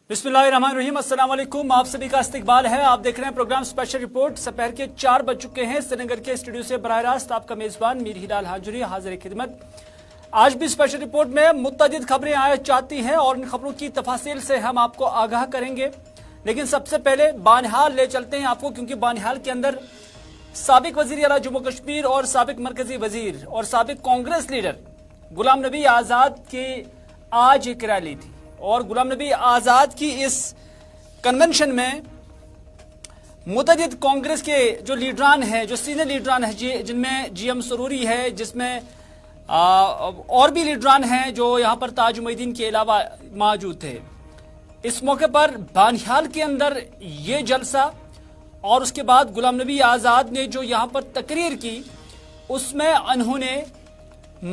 बिस्मिल्लाहिर्रहमानिर्रहीम, अस्सलाम वालेकुम। आप सभी का इस्तकबाल है। आप देख रहे हैं प्रोग्राम स्पेशल रिपोर्ट। दोपहर के 4 बज चुके हैं। श्रीनगर के स्टूडियो से बराह रास्त आपका मेजबान मीर हिलाल हाजुरी हाजिर खिदमत। आज भी स्पेशल रिपोर्ट में मुतअद्दिद खबरें आए चाहती हैं और इन खबरों की तफासिल से हम आपको आगाह करेंगे। लेकिन सबसे पहले बानिहाल ले चलते हैं आपको, क्योंकि बानिहाल के अंदर साबिक वजीर आला जम्मू कश्मीर और साबिक मरकजी वजीर और साबिक कांग्रेस लीडर गुलाम नबी आज़ाद की आज एक रैली थी और गुलाम नबी आज़ाद की इस कन्वेंशन में मुतअद्दिद कांग्रेस के जो लीडरान हैं, जो सीनियर लीडरान हैं, जिनमें जीएम सरूरी है, जिसमें और भी लीडरान हैं जो यहाँ पर ताज मुईद्दीन के अलावा मौजूद थे। इस मौके पर बानिहाल के अंदर ये जलसा और उसके बाद गुलाम नबी आज़ाद ने जो यहाँ पर तकरीर की, उसमें उन्होंने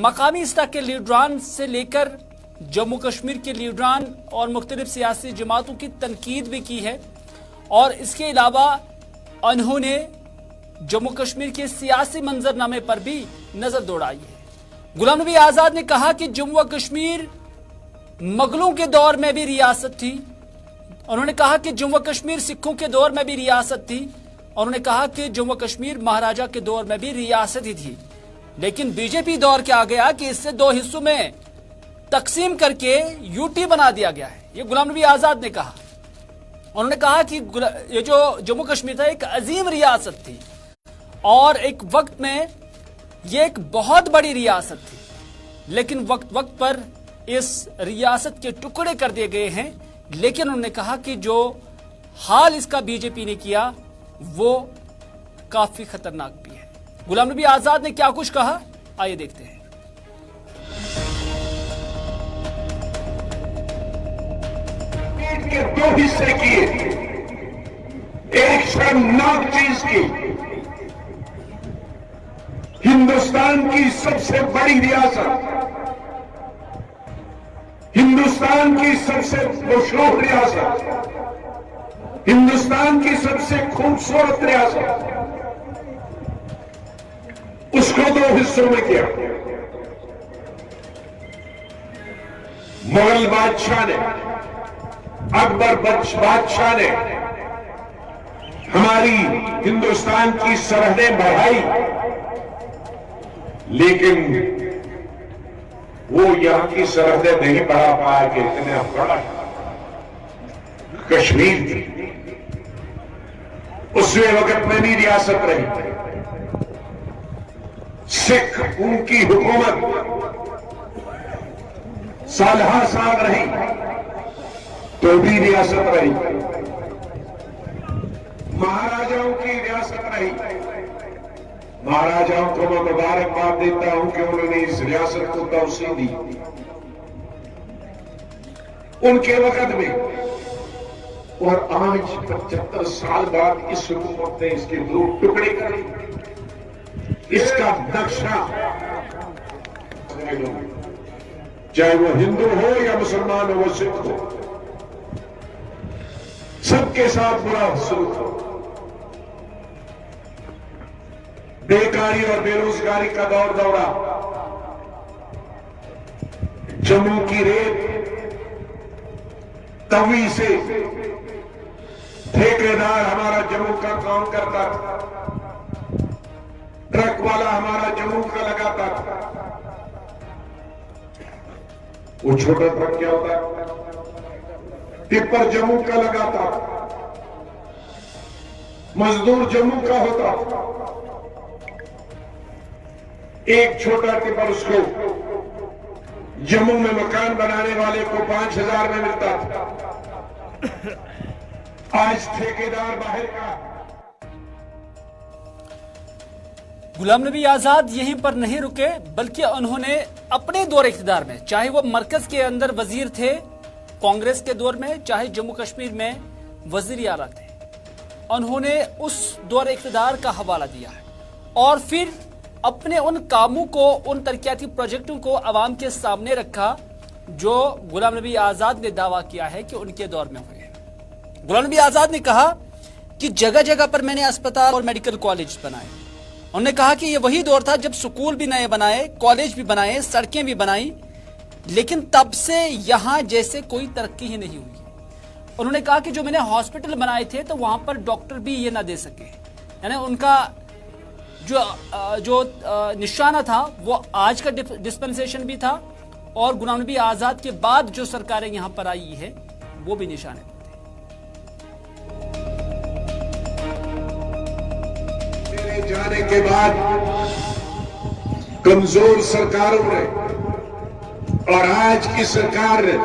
मकामी इस्ता के लीडरान से लेकर जम्मू कश्मीर के लीडरान और मुख्तलिफ सियासी जमातों की तनकीद भी की है और इसके अलावा उन्होंने जम्मू कश्मीर के सियासी मंजरनामे पर भी नजर दौड़ाई है। गुलाम नबी आज़ाद ने कहा कि जम्मू कश्मीर मुगलों के दौर में भी रियासत थी। उन्होंने कहा कि जम्मू कश्मीर सिखों के दौर में भी रियासत थी और उन्होंने कहा कि जम्मू कश्मीर महाराजा के दौर में भी रियासत ही थी। लेकिन बीजेपी दौर क्या आ गया कि इससे दो हिस्सों में तकसीम करके यूटी बना दिया गया है। ये गुलाम नबी आज़ाद ने कहा। उन्होंने कहा कि ये जो जम्मू कश्मीर था एक अजीम रियासत थी और एक वक्त में ये एक बहुत बड़ी रियासत थी, लेकिन वक्त वक्त पर इस रियासत के टुकड़े कर दिए गए हैं। लेकिन उन्होंने कहा कि जो हाल इसका बीजेपी ने किया वो काफी खतरनाक भी है। गुलाम नबी आज़ाद ने क्या कुछ कहा, आइए देखते हैं। के दो हिस्से किए, एक शर्मनाक चीज की, हिंदुस्तान की सबसे बड़ी रियासत, हिंदुस्तान की सबसे मशहूर रियासत, हिंदुस्तान की सबसे खूबसूरत रियासत, उसको दो हिस्सों में किया। मुगल बादशाह ने, अकबर बादशाह ने हमारी हिंदुस्तान की सरहदें बढ़ाई, लेकिन वो यहां की सरहदें नहीं बढ़ा पाया कि इतने बड़ा कश्मीर थी। उसमें वक्त में भी रियासत रही। सिख उनकी हुकूमत साल साल रही तो भी रियासत रही। महाराजाओं की रियासत रही। महाराजाओं को मैं मुबारकबाद देता हूं कि उन्होंने इस रियासत को तवसीह दी। उनके वक्त में और आज 75 साल बाद इस हुकूमत ने इसके दो टुकड़े करे। इसका नक्शा चाहे वो हिंदू हो या मुसलमान हो, वो सिख हो, सबके साथ बुरा सलूक हो। बेकारी और बेरोजगारी का दौर दौरा, जम्मू की रेत, तवी से ठेकेदार हमारा जम्मू का काम करता था, ट्रक वाला हमारा जम्मू का लगाता था। वो छोटा ट्रक क्या होता है, टिप्पर जम्मू का लगाता, मजदूर जम्मू का होता। एक छोटा टिप्पर उसको जम्मू में मकान बनाने वाले को 5,000 में मिलता था। आज ठेकेदार बाहर का। गुलाम नबी आज़ाद यहीं पर नहीं रुके, बल्कि उन्होंने अपने दौर इख्तिदार में, चाहे वो मरकज के अंदर वजीर थे कांग्रेस के दौर में, चाहे जम्मू कश्मीर में वजीर आला थे, उन्होंने उस दौर इख्तिदार का हवाला दिया है और फिर अपने उन कामों को, उन तरक्याती प्रोजेक्टों को अवाम के सामने रखा जो गुलाम नबी आज़ाद ने दावा किया है कि उनके दौर में हुए हैं। गुलाम नबी आज़ाद ने कहा कि जगह जगह पर मैंने अस्पताल और मेडिकल कॉलेज बनाए। उन्होंने कहा कि ये वही दौर था जब स्कूल भी नए बनाए, कॉलेज भी बनाए, सड़कें भी बनाई, लेकिन तब से यहां जैसे कोई तरक्की ही नहीं हुई। उन्होंने कहा कि जो मैंने हॉस्पिटल बनाए थे तो वहां पर डॉक्टर भी ये ना दे सके, यानी उनका जो निशाना था वो आज का डिस्पेंसेशन भी था और गुलाम नबी आजाद के बाद जो सरकारें यहां पर आई है वो भी निशाने पर थे। मेरे जाने के बाद कमजोर सरकारों ने और आज की सरकार ने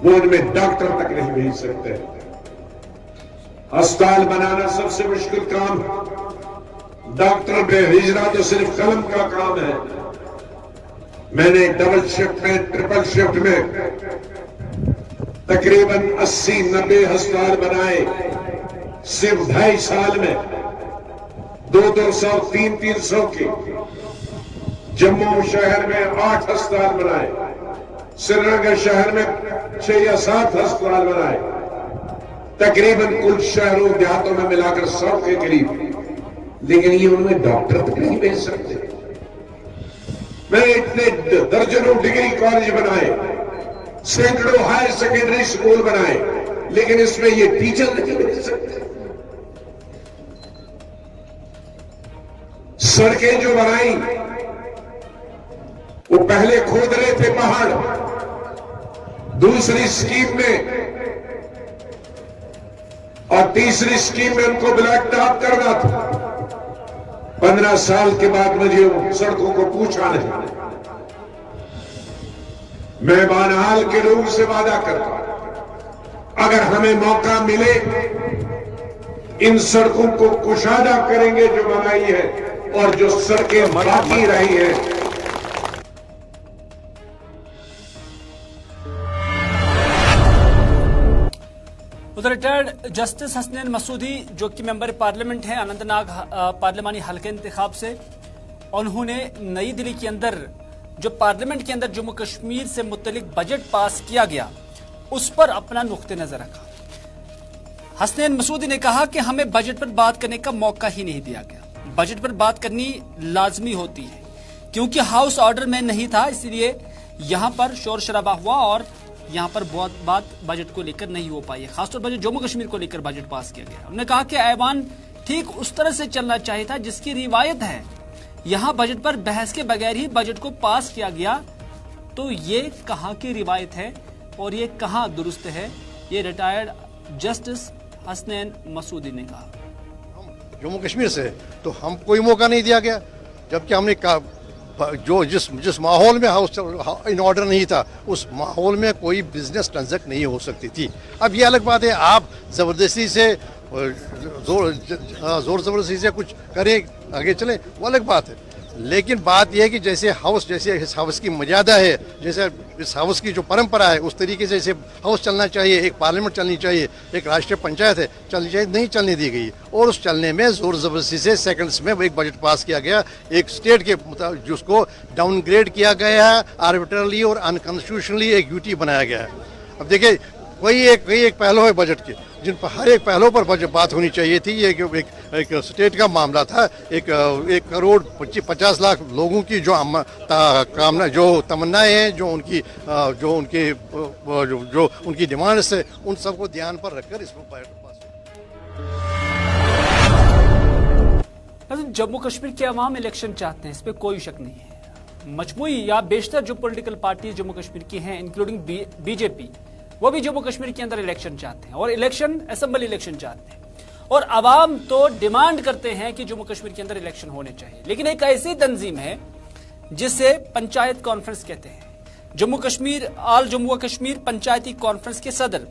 वो उनमें डॉक्टर तक नहीं भेज सकते। अस्पताल बनाना सबसे मुश्किल काम, डॉक्टर भेजना तो सिर्फ कलम का काम है। मैंने डबल शिफ्ट में, ट्रिपल शिफ्ट में तकरीबन 80-90 अस्पताल बनाए सिर्फ 2.5 साल में, 200-200, 300-300 की। जम्मू शहर में 8 अस्पताल बनाए, श्रीनगर शहर में 6 या 7 अस्पताल बनाए, तकरीबन कुल शहरों देहातों में मिलाकर 100 के करीब। लेकिन ये उनमें डॉक्टर तक नहीं भेज सकते। मैंने इतने दर्जनों डिग्री कॉलेज बनाए, सैकड़ों हायर सेकेंडरी स्कूल बनाए, लेकिन इसमें ये टीचर नहीं भेज सकते। सड़कें जो बनाई वो पहले खोद रहे थे पहाड़, दूसरी स्कीम में और तीसरी स्कीम में उनको ब्लैक टॉप करना था। 15 साल के बाद मुझे सड़कों को पूछा नहीं। मैं बानहाल के लोगों से वादा करता हूं, अगर हमें मौका मिले इन सड़कों को कुशादा करेंगे जो बनाई है, और जो सड़कें बाकी रही है उधर रिटायर्ड जस्टिस हसनैन मसूदी जो कि मेंबर पार्लियामेंट हैं अनंतनाग पार्लिमानी हल्के इंतखाब से, उन्होंने नई दिल्ली के अंदर जो पार्लियामेंट के अंदर जम्मू कश्मीर से मुतल्लिक बजट पास किया गया उस पर अपना नुक्ते नजर रखा। हसनैन मसूदी ने कहा कि हमें बजट पर बात करने का मौका ही नहीं दिया गया। बजट पर बात करनी लाजमी होती है क्योंकि हाउस ऑर्डर में नहीं था, इसलिए यहां पर शोर शराबा हुआ और यहां पर बहुत बात बजट को लेकर नहीं हो पाई है। खासतौर पर जम्मू कश्मीर को लेकर बजट पास किया गया। उन्होंने कहा कि ऐवान ठीक उस तरह से चलना चाहिए था जिसकी रिवायत है। यहां बजट पर बहस के बगैर ही बजट को पास किया गया, तो ये कहां की रिवायत है और ये कहां दुरुस्त है, ये रिटायर्ड जस्टिस हसनैन मसूदी ने कहा। जम्मू कश्मीर से तो हम कोई मौका नहीं दिया गया, जबकि हमने जो जिस माहौल में हाउस इन ऑर्डर नहीं था उस माहौल में कोई बिजनेस ट्रांजैक्ट नहीं हो सकती थी। अब ये अलग बात है, आप जबरदस्ती से जोर जबरदस्ती से कुछ करें आगे चले, वो अलग बात है। लेकिन बात यह है कि जैसे इस हाउस की मर्यादा है, जैसे इस हाउस की जो परंपरा है उस तरीके से जैसे हाउस चलना चाहिए, एक पार्लियामेंट चलनी चाहिए, एक राष्ट्रीय पंचायत है चलनी चाहिए, नहीं चलने दी गई। और उस चलने में जोर जबरदस्ती से सेकंड्स में एक बजट पास किया गया, एक स्टेट के जिसको डाउनग्रेड किया गया है आर्बिट्ररली और अनकॉन्स्टिट्यूशनली एक यूटी बनाया गया है। अब देखिए कोई एक पहलू है बजट के जिन पर हर एक पहलू पर बात होनी चाहिए थी। ये एक स्टेट का मामला था, 1 करोड़ 50 लाख लोगों की जो कामना, जो तमन्नाएं हैं, जो उनकी डिमांड्स है, उन सबको ध्यान पर रखकर इसमें बजट पास। जम्मू कश्मीर के अवाम इलेक्शन चाहते हैं, इस पर कोई शक नहीं है। मजमूई या बेशतर जो पॉलिटिकल पार्टी जम्मू कश्मीर की हैं इंक्लूडिंग बीजेपी, वो भी जम्मू कश्मीर के अंदर इलेक्शन चाहते हैं और इलेक्शन असेंबली इलेक्शन चाहते हैं। और अवाम तो डिमांड करते हैं कि जम्मू कश्मीर के अंदर इलेक्शन होने चाहिए। लेकिन एक ऐसी तंजीम है जिसे पंचायत कॉन्फ्रेंस कहते हैं। जम्मू कश्मीर ऑल जम्मू कश्मीर पंचायती कॉन्फ्रेंस के सदर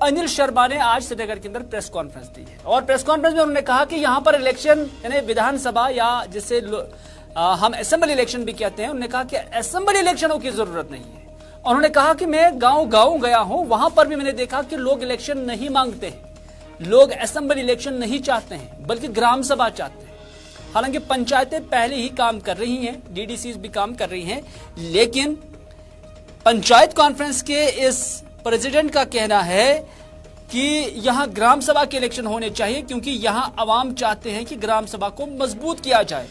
अनिल शर्मा ने आज श्रीनगर के अंदर प्रेस कॉन्फ्रेंस दी है और प्रेस कॉन्फ्रेंस में उन्होंने कहा कि यहां पर इलेक्शन यानी विधानसभा या जिसे हम असेंबली इलेक्शन भी कहते हैं, उन्होंने कहा कि असेंबली इलेक्शनों की जरूरत नहीं है। उन्होंने कहा कि मैं गांव गया हूं, वहां पर भी मैंने देखा कि लोग इलेक्शन नहीं मांगते हैं, लोग असेंबली इलेक्शन नहीं चाहते हैं बल्कि ग्राम सभा चाहते हैं। हालांकि पंचायतें पहले ही काम कर रही हैं, डीडीसीज भी काम कर रही हैं, लेकिन पंचायत कॉन्फ्रेंस के इस प्रेसिडेंट का कहना है कि यहां ग्राम सभा के इलेक्शन होने चाहिए क्योंकि यहां अवाम चाहते हैं कि ग्राम सभा को मजबूत किया जाए।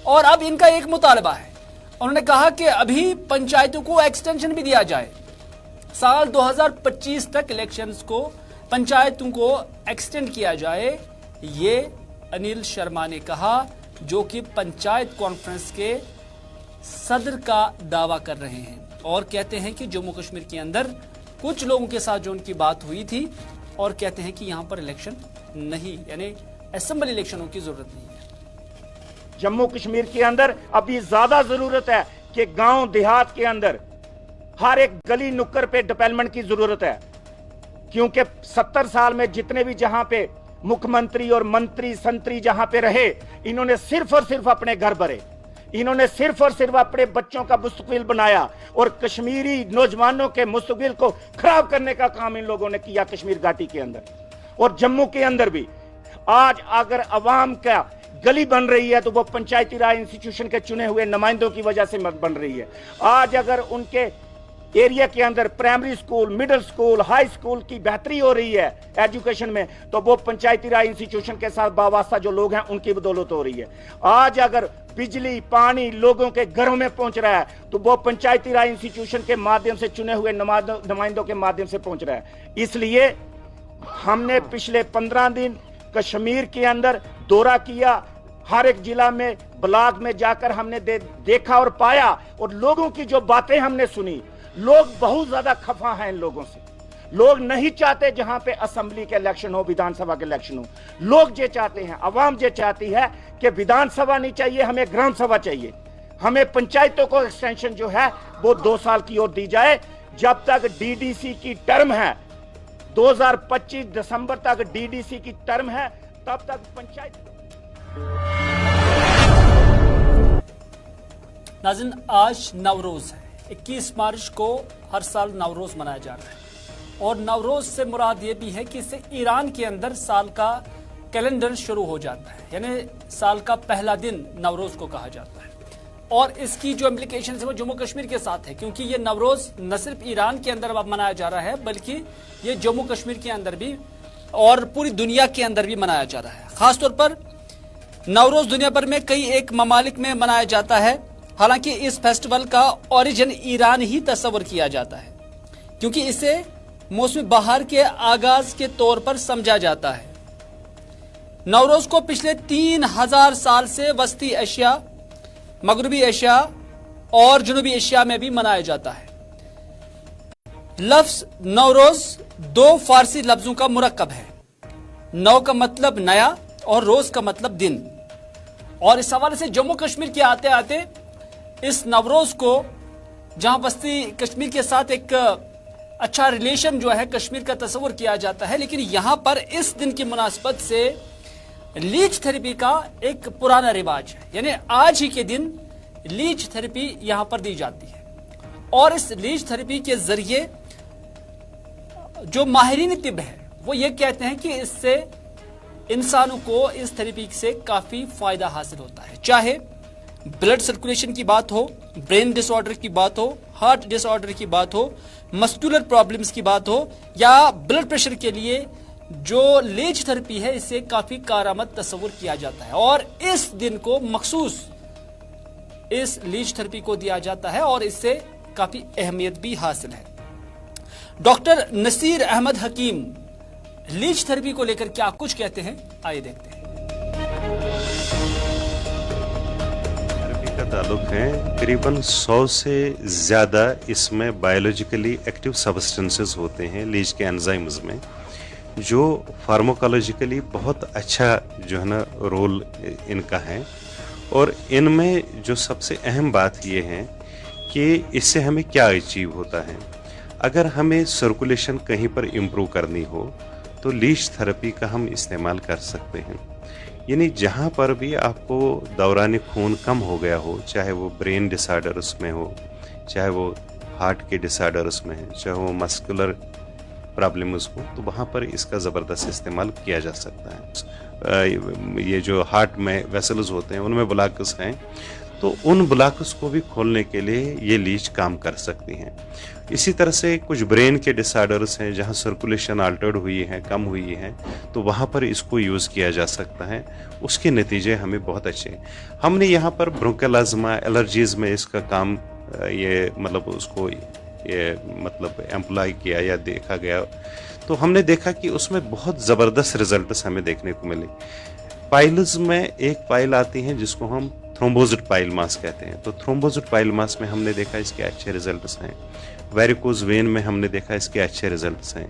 और अब इनका एक मुतालबा है, उन्होंने कहा कि अभी पंचायतों को एक्सटेंशन भी दिया जाए। साल 2025 तक इलेक्शंस को, पंचायतों को एक्सटेंड किया जाए, ये अनिल शर्मा ने कहा, जो कि पंचायत कॉन्फ्रेंस के सदर का दावा कर रहे हैं और कहते हैं कि जम्मू कश्मीर के अंदर कुछ लोगों के साथ जो उनकी बात हुई थी और कहते हैं कि यहां पर इलेक्शन नहीं, यानी असेंबली इलेक्शनों की जरूरत नहीं है। जम्मू कश्मीर के अंदर अभी ज्यादा जरूरत है कि गांव देहात के अंदर हर एक गली नुक्कड़ पे डेवलपमेंट की जरूरत है, क्योंकि 70 साल में जितने भी जहां पे मुख्यमंत्री और मंत्री संतरी जहां पे रहे, इन्होंने सिर्फ और सिर्फ अपने घर भरे, इन्होंने सिर्फ और सिर्फ अपने बच्चों का मुस्तकबिल बनाया और कश्मीरी नौजवानों के मुस्तकबिल को खराब करने का काम इन लोगों ने किया कश्मीर घाटी के अंदर और जम्मू के अंदर भी। आज अगर अवाम का गली बन रही है तो वो पंचायती राज इंस्टीट्यूशन के चुने हुए नुमाइंदों की वजह से बन रही है। आज अगर उनके एरिया के अंदर primary school, middle school, high school की बेहतरी हो रही है एजुकेशन में, तो वो पंचायती राज इंस्टीट्यूशन के साथ वाबस्ता जो लोग हैं उनकी बदौलत हो रही है। आज अगर बिजली पानी लोगों के घरों में पहुंच रहा है तो वो पंचायती राज इंस्टीट्यूशन के माध्यम से चुने हुए नुमाइंदों के माध्यम से पहुंच रहा है। इसलिए हमने पिछले 15 दिन कश्मीर के अंदर दौरा किया, हर एक जिला में ब्लॉक में जाकर हमने देखा और पाया और लोगों की जो बातें हमने सुनी, लोग बहुत ज्यादा खफा हैं इन लोगों से। लोग नहीं चाहते जहां पे असेंबली के इलेक्शन हो, विधानसभा के इलेक्शन हो। लोग ये चाहते हैं, अवाम ये चाहती है कि विधानसभा नहीं चाहिए, हमें ग्राम सभा चाहिए। हमें पंचायतों को एक्सटेंशन जो है वो 2 साल की ओर दी जाए। जब तक डीडीसी की टर्म है, 2025 दिसंबर तक डीडीसी की टर्म है, तब तक पंचायत। नाज़रीन, आज नवरोज है। 21 मार्च को हर साल नवरोज मनाया जा रहा है और नवरोज से मुराद ये भी है कि इससे ईरान के अंदर साल का कैलेंडर शुरू हो जाता है, यानी साल का पहला दिन नवरोज को कहा जाता है। और इसकी जो इम्प्लीकेशन है वो जम्मू कश्मीर के साथ है, क्योंकि ये नवरोज न सिर्फ ईरान के अंदर अब मनाया जा रहा है बल्कि ये जम्मू कश्मीर के अंदर भी और पूरी दुनिया के अंदर भी मनाया जा रहा है। खासतौर पर नवरोज दुनिया भर में कई एक ममालिक में मनाया जाता है। हालांकि इस फेस्टिवल का ओरिजिन ईरान ही तस्वर किया जाता है, क्योंकि इसे मौसमी बहार के आगाज के तौर पर समझा जाता है। नवरोज को पिछले 3000 साल से वस्ती एशिया, मगरबी एशिया और जनूबी एशिया में भी मनाया जाता है। लफ्ज नवरोज 2 फारसी लफ्जों का मुरक्कब है। नौ का मतलब नया और रोज का मतलब दिन। और इस हवाले से जम्मू कश्मीर के आते आते इस नवरोज को, जहां बस्ती कश्मीर के साथ एक अच्छा रिलेशन जो है कश्मीर का तस्वर किया जाता है, लेकिन यहां पर इस दिन की मुनासबत से लीच थेरेपी का एक पुराना रिवाज है। यानी आज ही के दिन लीच थेरेपी यहां पर दी जाती है और इस लीच थेरेपी के जरिए जो माहिरीन तिब है वो ये कहते हैं कि इससे इंसानों को इस थेरेपी से काफी फायदा हासिल होता है। चाहे ब्लड सर्कुलेशन की बात हो, ब्रेन डिसऑर्डर की बात हो, हार्ट डिसऑर्डर की बात हो, मस्कुलर प्रॉब्लम्स की बात हो या ब्लड प्रेशर के लिए जो लीच थेरेपी है इसे काफी कारआमद तस्वुर किया जाता है और इस दिन को मखसूस इस लीच थेरेपी को दिया जाता है और इससे काफी अहमियत भी हासिल है। डॉक्टर नसीर अहमद हकीम लीच थेरेपी को लेकर क्या कुछ कहते हैं, आइए देखते हैं। थेरेपी का ताल्लुक है करीबन 100 से ज्यादा इसमें बायोलॉजिकली एक्टिव सब्सटेंसेस होते हैं लीच के एंजाइम्स में, जो फार्माकोलॉजिकली बहुत अच्छा जो है ना रोल इनका है। और इनमें जो सबसे अहम बात यह है कि इससे हमें क्या अचीव होता है। अगर हमें सर्कुलेशन कहीं पर इम्प्रूव करनी हो तो लीच थेरेपी का हम इस्तेमाल कर सकते हैं। यानी जहाँ पर भी आपको दौरान खून कम हो गया हो, चाहे वो ब्रेन डिसऑर्डर्स में हो, चाहे वो हार्ट के डिसऑर्डर्स में है, चाहे वो मस्कुलर प्रॉब्लम्स हो, तो वहाँ पर इसका ज़बरदस्त इस्तेमाल किया जा सकता है। ये जो हार्ट में वेसल्स होते हैं उनमें ब्लॉक्स हैं, तो उन ब्लॉक्स को भी खोलने के लिए ये लीच काम कर सकती हैं। इसी तरह से कुछ ब्रेन के डिसऑर्डर्स हैं जहाँ सर्कुलेशन अल्टर्ड हुई है, कम हुई है, तो वहाँ पर इसको यूज़ किया जा सकता है। उसके नतीजे हमें बहुत अच्छे हैं। हमने यहाँ पर ब्रोंकल अज़मा, एलर्जीज़ में इसका काम ये मतलब उसको मतलब एम्प्लॉय किया या देखा गया, तो हमने देखा कि उसमें बहुत ज़बरदस्त रिजल्ट्स हमें देखने को मिले। पाइल्स में एक पाइल आती है जिसको हम थ्रोम्बोसिस पाइल मास कहते हैं, तो थ्रोम्बोसिस पाइल मास में हमने देखा इसके अच्छे रिजल्ट्स हैं। वेरिकोज वेन में हमने देखा इसके अच्छे रिजल्ट्स हैं।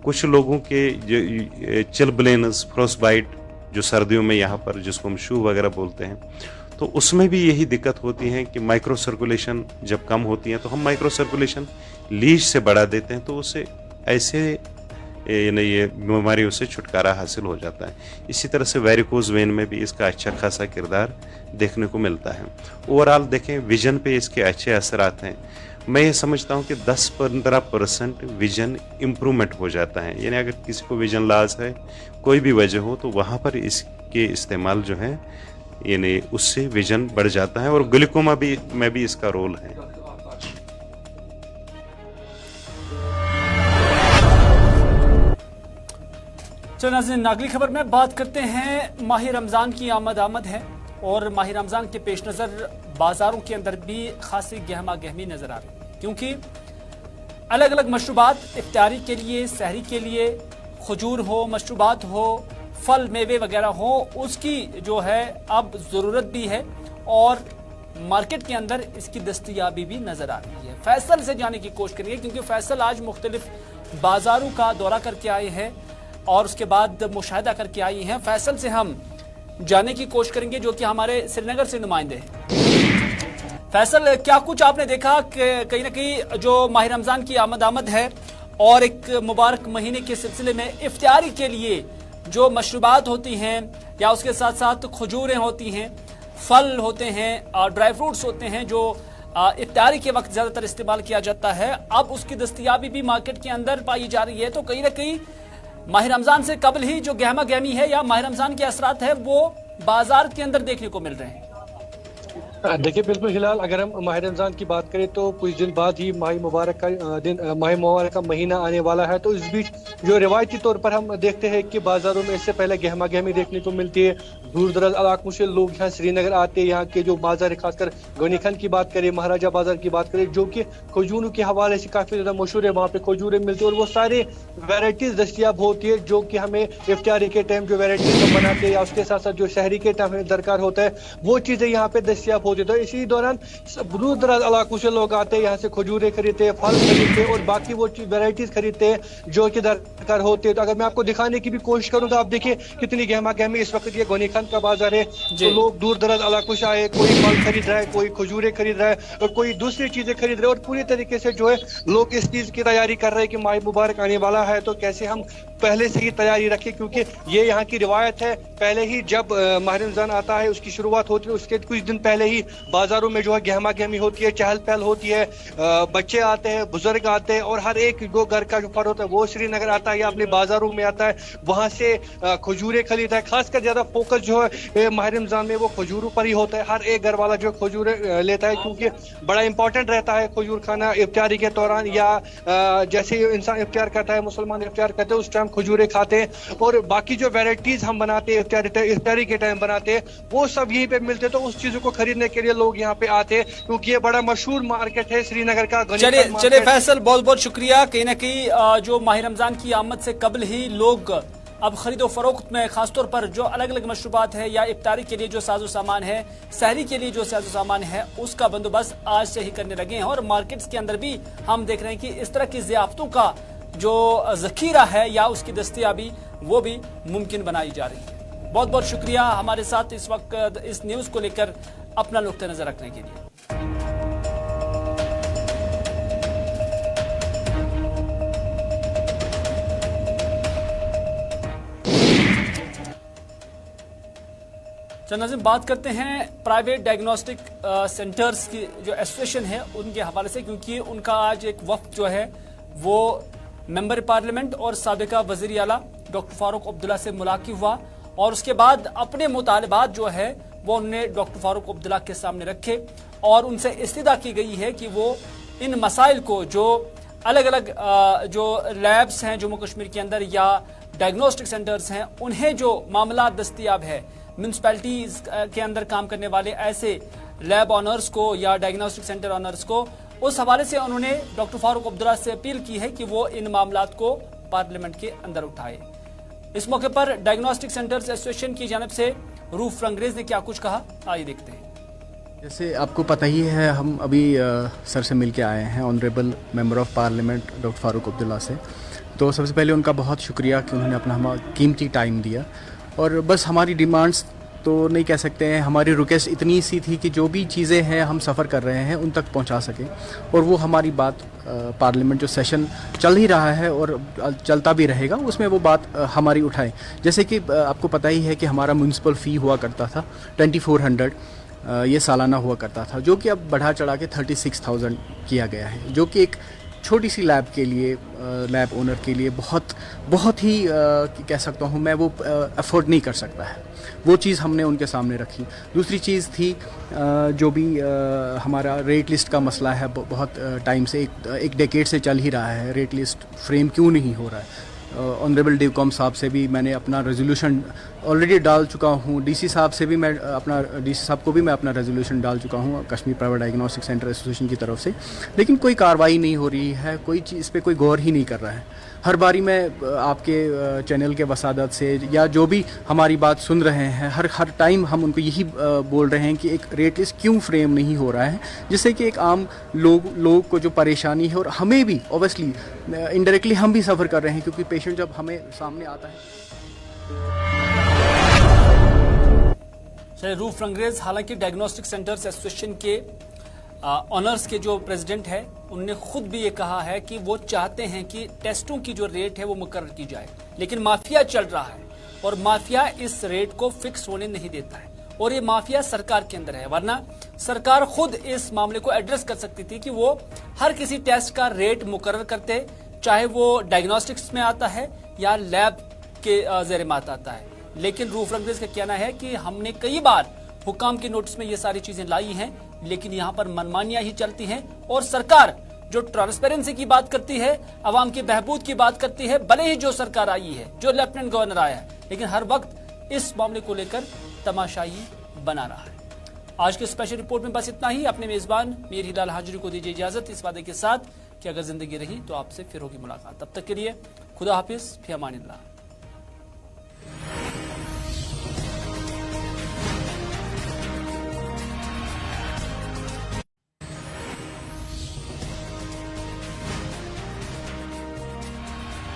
कुछ लोगों के जो चिलब्लेनस, फ्रोस्टबाइट जो सर्दियों में यहाँ पर जिसको हम शू वगैरह बोलते हैं, तो उसमें भी यही दिक्कत होती है कि माइक्रो सर्कुलेशन जब कम होती है तो हम माइक्रो सर्कुलेशन लीज से बढ़ा देते हैं, तो उससे ऐसे ये बीमारियों से छुटकारा हासिल हो जाता है। इसी तरह से वेरिकोज वेन में भी इसका अच्छा खासा किरदार देखने को मिलता है। ओवरऑल देखें विजन पे इसके अच्छे असरात हैं। मैं ये समझता हूँ कि 10-15% विजन इम्प्रूवमेंट हो जाता है, यानी अगर किसी को विजन लॉस है, कोई भी वजह हो, तो वहाँ पर इसके इस्तेमाल जो है यानी उससे विजन बढ़ जाता है। और ग्लूकोमा में भी इसका रोल है। चलो नाज़रीन, अगली खबर में बात करते हैं। माह रमज़ान की आमद है और माह रमज़ान के पेश नज़र बाज़ारों के अंदर भी खासी गहमा गहमी नज़र आ रही है, क्योंकि अलग अलग मशरूबात इफ्तारी के लिए, सहरी के लिए, खजूर हो, मशरूबात हो, फल मेवे वगैरह हो, उसकी जो है अब ज़रूरत भी है और मार्केट के अंदर इसकी दस्तयाबी भी नज़र आ रही है। फैसल से जाने की कोशिश करेंगे, क्योंकि फैसल आज मुख्तलिफ बाज़ारों का दौरा करके आए हैं और उसके बाद मुशाहिदा करके आई हैं। फैसल से हम जाने की कोशिश करेंगे, जो कि हमारे श्रीनगर से नुमाइंदे हैं। फैसल, क्या कुछ आपने देखा कि कहीं ना कहीं जो माह रमज़ान की आमद है और एक मुबारक महीने के सिलसिले में इफ्तारी के लिए जो मशरूबात होती हैं या उसके साथ साथ खजूरें होती हैं, फल होते हैं और ड्राई फ्रूट्स होते हैं, जो इफ्तारी के वक्त ज़्यादातर इस्तेमाल किया जाता है, अब उसकी दस्तयाबी भी मार्केट के अंदर पाई जा रही है। तो कहीं ना कहीं माह रमज़ान से कबल ही जो गहमा गहमी है या माह रमज़ान के असरात है वो बाजार के अंदर देखने को मिल रहे हैं। देखिए बिल्कुल हिलाल, अगर हम माह रमज़ान की बात करें तो कुछ दिन बाद ही माह मुबारक का दिन, माह मुबारक का महीना आने वाला है। तो इस बीच जो रिवायती तौर पर हम देखते हैं कि बाज़ारों में इससे पहले गहमा गहमी देखने को मिलती है। दूर दराज इलाकों से लोग यहाँ श्रीनगर आते हैं। यहाँ के जो बाजार है, खासकर गनीखंड की बात करें, महाराजा बाजार की बात करें, जो कि खजूरों के हवाले से काफ़ी ज़्यादा मशहूर है, वहाँ पे खजूरें मिलती है और वो सारे वेराइटीज़ दस्तियाब होती है, जो कि हमें इफ्तारी के टाइम जो वेराइटीज़ हम बनाते हैं या उसके साथ साथ जो शहरी के टाइम हमें दरकार होता है, वो चीज़ें यहाँ पे दस्तियाब होती है। तो इसी दौरान दूर दराज इलाकों से लोग आते हैं, यहाँ से खजूरें खरीदते हैं, फल खरीदते हैं और बाकी वो वेराइटीज़ खरीदते हैं जो कि दरकार होते हैं। तो अगर मैं आपको दिखाने की भी कोशिश करूँ तो आप देखिए कितनी गहमा गहमी इस वक्त ये गनीखंड का बाजार है। तो लोग दूर दराज इलाकों से आए, कोई फल खरीद रहा है, कोई खजूरें खरीद रहा है और कोई दूसरी चीजें खरीद रहे हैं और पूरी तरीके से जो है लोग इस चीज की तैयारी कर रहे हैं कि माह मुबारक आने वाला है, तो कैसे हम पहले से ही तैयारी रखें, क्योंकि ये यहाँ की रिवायत है। पहले ही जब माह रमज़ान आता है, उसकी शुरुआत होती है, उसके कुछ दिन पहले ही बाजारों में जो है गहमा गहमी होती है, चहल पहल होती है, बच्चे आते हैं, बुजुर्ग आते हैं और हर एक जो घर का जो फर्द होता है वो श्रीनगर आता है या अपने बाजारों में आता है, वहाँ से खजूरें खरीदता है। खासकर ज्यादा फोकस जो है माह रमज़ान में वो खजूरों पर ही होता है। हर एक घर वाला जो खजूरें लेता है, क्योंकि बड़ा इंपॉर्टेंट रहता है खजूर खाना इफ्तारी के दौरान, या जैसे इंसान इफ्तार करता है, मुसलमान इफ्तार करते हैं, उस टाइम खजूरें खाते हैं और बाकी जो वेराइटीज हम बनाते हैं इफ्तारी के टाइम बनाते हैं, वो सब यहीं पे मिलते हैं। तो उस चीजों को खरीदने के लिए लोग यहाँ पे आते हैं, क्योंकि ये बड़ा मशहूर मार्केट है श्रीनगर का। चलिए फैसल, बहुत बहुत शुक्रिया। कहीं ना कहीं जो माह रमज़ान की आमद से कबल ही लोग अब खरीदो फरोख्त में खासतौर पर जो अलग अलग मशरूबात है या इफ्तारी के लिए जो साजो सामान है, सहरी के लिए जो साजो सामान है, उसका बंदोबस्त आज से ही करने लगे हैं और मार्केट्स के अंदर भी हम देख रहे हैं कि इस तरह की ज़ियाफ़तों का जो ज़ख़ीरा है या उसकी दस्तयाबी वो भी मुमकिन बनाई जा रही है। बहुत बहुत शुक्रिया हमारे साथ इस वक्त इस न्यूज़ को लेकर अपना नुक्ता नज़र रखने के लिए। नाज़रीन, बात करते हैं प्राइवेट डायग्नोस्टिक सेंटर्स की जो एसोसिएशन है उनके हवाले से, क्योंकि उनका आज एक वफ्द जो है वो मेंबर पार्लियामेंट और साबिका वज़ीर आला डॉक्टर फारूक अब्दुल्ला से मुलाकात हुआ और उसके बाद अपने मुतालबात जो है वो उन्होंने डॉक्टर फारूक अब्दुल्ला के सामने रखे और उनसे इस्तिदा की गई है कि वो इन मसाइल को, जो अलग अलग जो लैब्स हैं जम्मू कश्मीर के अंदर या डायग्नोस्टिक सेंटर्स हैं, उन्हें जो मामला दस्तियाब है, म्यूनसिपैलिटीज़ के अंदर काम करने वाले ऐसे लैब ऑनर्स को या डायग्नोस्टिक सेंटर ऑनर्स को, उस हवाले से उन्होंने डॉक्टर फारूक अब्दुल्ला से अपील की है कि वो इन मामलात को पार्लियामेंट के अंदर उठाए। इस मौके पर डायग्नोस्टिक सेंटर्स एसोसिएशन की जानिब से रूफ रंगरेज ने क्या कुछ कहा, आइए देखते हैं। जैसे आपको पता ही है, हम अभी सर से मिल के आए हैं, honourable member of parliament doctor Farooq Abdullah से। तो सबसे पहले उनका बहुत शुक्रिया कि उन्होंने अपना कीमती टाइम दिया। और बस हमारी डिमांड्स तो नहीं कह सकते हैं, हमारी रिक्वेस्ट इतनी सी थी कि जो भी चीज़ें हैं हम सफ़र कर रहे हैं उन तक पहुंचा सकें, और वो हमारी बात पार्लियामेंट जो सेशन चल ही रहा है और चलता भी रहेगा उसमें वो बात हमारी उठाएं। जैसे कि आपको पता ही है कि हमारा म्यूनसिपल फ़ी हुआ करता था 2400, ये सालाना हुआ करता था, जो कि अब बढ़ा चढ़ा के 36,000 किया गया है, जो कि एक छोटी सी लैब के लिए, लैब ओनर के लिए बहुत ही कह सकता हूँ मैं, वो अफोर्ड नहीं कर सकता है। वो चीज़ हमने उनके सामने रखी। दूसरी चीज़ थी जो भी हमारा रेट लिस्ट का मसला है, बहुत टाइम से एक डेकेड से चल ही रहा है, रेट लिस्ट फ्रेम क्यों नहीं हो रहा है। ऑनरेबल डिवकॉम साहब से भी मैंने अपना रेजोल्यूशन ऑलरेडी डाल चुका हूँ, डीसी साहब से भी मैं डीसी साहब को भी मैं अपना रेजोल्यूशन डाल चुका हूँ Kashmir private diagnostic centre association की तरफ से, लेकिन कोई कार्रवाई नहीं हो रही है, कोई चीज़ इस पर कोई गौर ही नहीं कर रहा है। हर बारी मैं आपके चैनल के वसादत से या जो भी हमारी बात सुन रहे हैं, हर टाइम हम उनको यही बोल रहे हैं कि एक रेट लिस्ट क्यों फ्रेम नहीं हो रहा है, जिससे कि एक आम लोग को जो परेशानी है, और हमें भी ऑब्वियसली इनडायरेक्टली हम भी सफ़र कर रहे हैं, क्योंकि पेशेंट जब हमें सामने आता है। रूफ रंगरेज, हालांकि डायग्नोस्टिक सेंटर्स एसोसिएशन के ऑनर्स के जो प्रेसिडेंट है, उन्होंने खुद भी ये कहा है कि वो चाहते हैं कि टेस्टों की जो रेट है वो मुकर्रर की जाए, लेकिन माफिया चल रहा है और माफिया इस रेट को फिक्स होने नहीं देता है, और ये माफिया सरकार के अंदर है। वरना सरकार खुद इस मामले को एड्रेस कर सकती थी कि वो हर किसी टेस्ट का रेट मुकर्रर करते, चाहे वो डायग्नोस्टिक्स में आता है या लैब के ज़ेरे मात आता है। लेकिन रूफ रंगरेज का कहना है कि हमने कई बार हुकाम के नोटिस में ये सारी चीजें लाई हैं, लेकिन यहाँ पर मनमानियां ही चलती हैं, और सरकार जो ट्रांसपेरेंसी की बात करती है, अवाम की बहबूद की बात करती है, भले ही जो सरकार आई है, जो लेफ्टिनेंट गवर्नर आया है, लेकिन हर वक्त इस मामले को लेकर तमाशाई बना रहा है। आज के स्पेशल रिपोर्ट में बस इतना ही। अपने मेजबान मीर हिलाल हाजिरी को दीजिए इजाजत, इस वादे के साथ कि अगर जिंदगी रही तो आपसे फिर होगी मुलाकात। तब तक के लिए खुदा हाफिज, फी अमानिल्लाह।